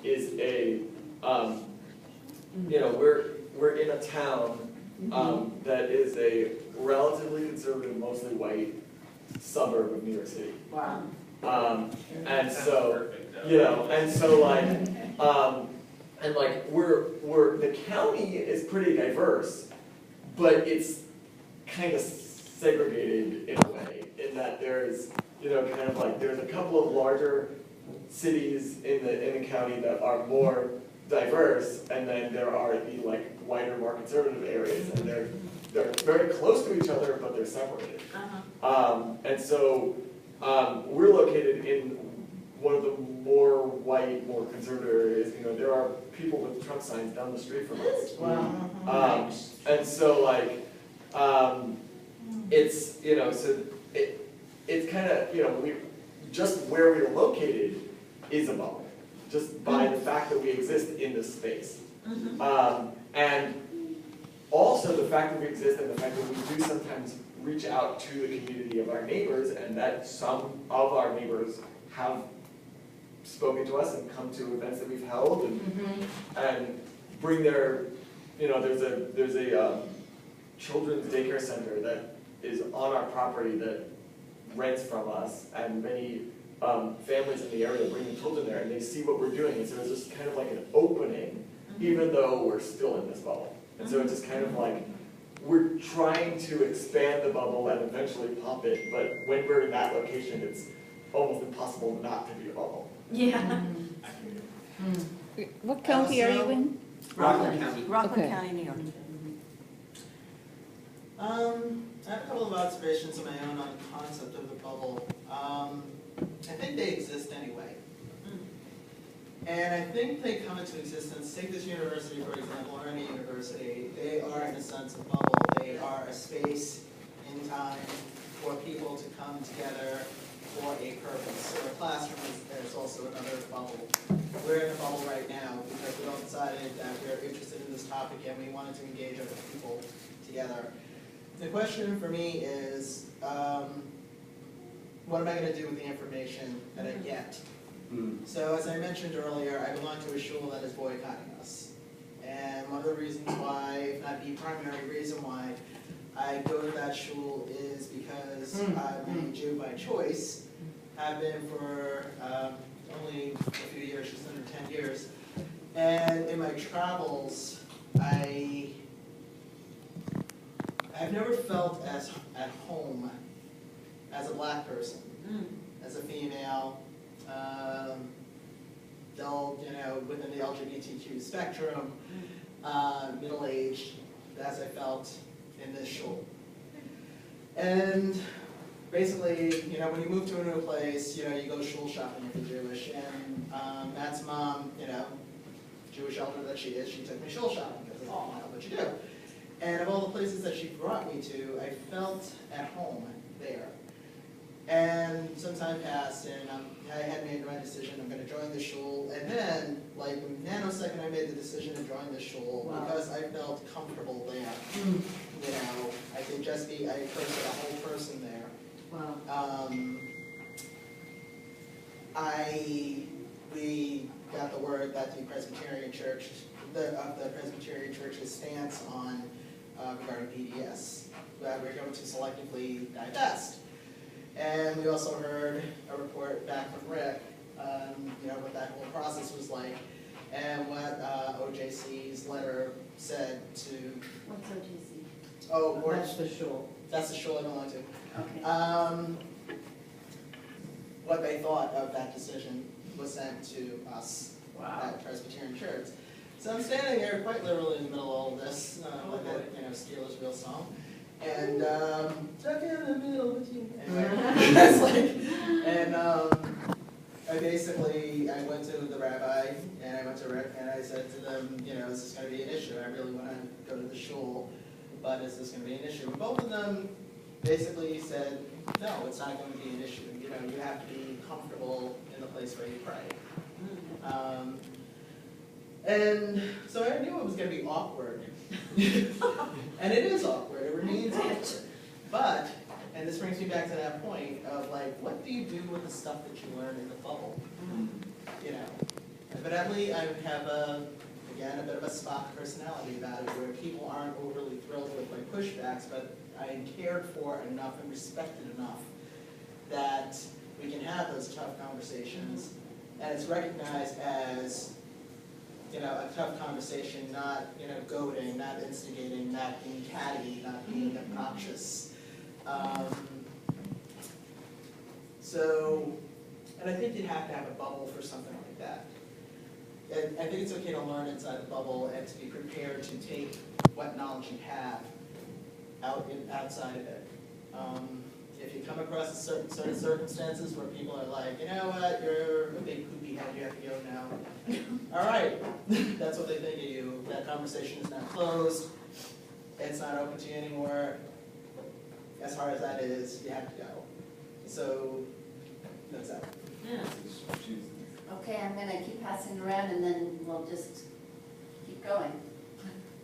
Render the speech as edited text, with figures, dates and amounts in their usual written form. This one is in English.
is a, you know, we're in a town that is a relatively conservative, mostly white suburb of New York City. Wow. And so, you know, and so like, and like the county is pretty diverse, but it's kind of segregated in a way, in that there's, you know, kind of like, there's a couple of larger cities in the county that are more diverse, and then there are the like wider, more conservative areas, and they're very close to each other, but they're separated. And so we're located in one of the more white, more conservative areas. You know, there are people with Trump signs down the street from us. Wow. And so like, it's, you know, so it's kind of, you know, just where we are located is a bubble, just by the fact that we exist in this space. And also the fact that we exist, and the fact that we do sometimes reach out to the community of our neighbors, and that some of our neighbors have spoken to us and come to events that we've held, and bring their, you know, there's a children's daycare center that is on our property that rents from us, and many families in the area bring their children there, and they see what we're doing, and so it's just kind of like an opening, even though we're still in this bubble. And so it's just kind of like, we're trying to expand the bubble and eventually pop it, but when we're in that location, it's almost impossible not to be a bubble. Yeah. What county are you in? Rockland County. Rockland Okay. County, New York. I have a couple of observations of my own on the concept of the bubble. I think they exist anyway. And I think they come into existence, take this university for example, or any university, they are in a sense a bubble. They are a space in time for people to come together for a purpose. So a classroom is also another bubble. We're in a bubble right now because we all decided that we're interested in this topic and we wanted to engage other people together. The question for me is, what am I going to do with the information that I get? So as I mentioned earlier, I belong to a shul that is boycotting us. And one of the reasons why, if not the primary reason why, I go to that shul is because I'm a Jew by choice, have been for only a few years, just under 10 years. And in my travels, I've never felt as at home as a black person, as a female, you know, within the LGBTQ spectrum, middle-aged, as I felt in this shul. And basically, you know, when you move to a new place, you know, you go shul shopping if you're Jewish, and Matt's mom, you know, Jewish elder that she is, she took me shul shopping because it's all what you do. And of all the places that she brought me to, I felt at home there. And some time passed, and I had made my decision, I'm going to join the shul. And then, like a nanosecond, I made the decision to join the shul because I felt comfortable there. You know, I could just be a whole person there. Wow. We got the word that the Presbyterian Church, the Presbyterian Church's stance on regarding PDS, that we're going to selectively divest. And we also heard a report back from Rick, you know, what that whole process was like, and what OJC's letter said to. What's OGC? Oh, That's the shul. that's the shul I belong to. Okay. What they thought of that decision was sent to us Wow. at Presbyterian Church. So I'm standing there quite literally in the middle of all of this, like that, you know, Steelers real song. And stuck in the middle with you. Anyway, it's like, and I basically, I went to the rabbi and I went to Rick and I said to them, you know, is this going to be an issue? I really want to go to the shul, but is this going to be an issue? And both of them basically said, no, it's not going to be an issue. You know, you have to be comfortable in the place where you pray. And so I knew it was going to be awkward. And it is awkward, it remains awkward. But, and this brings me back to that point of like, what do you do with the stuff that you learn in the bubble? You know, evidently I have again, a bit of a Spock personality about it, where people aren't overly thrilled with my pushbacks, but I am cared for enough and respected enough that we can have those tough conversations, and it's recognized as, a tough conversation, not, goading, not instigating, not being catty, not being obnoxious. And I think you have to have a bubble for something like that. And I think it's okay to learn inside the bubble and to be prepared to take what knowledge you have outside of it. If you come across certain circumstances where people are like, you know what, you're a big poopy head, you have to go now. All right, that's what they think of you. That conversation is now closed. It's not open to you anymore. As hard as that is, you have to go. So that's that. Yeah. Okay, I'm gonna keep passing around and then we'll just keep going.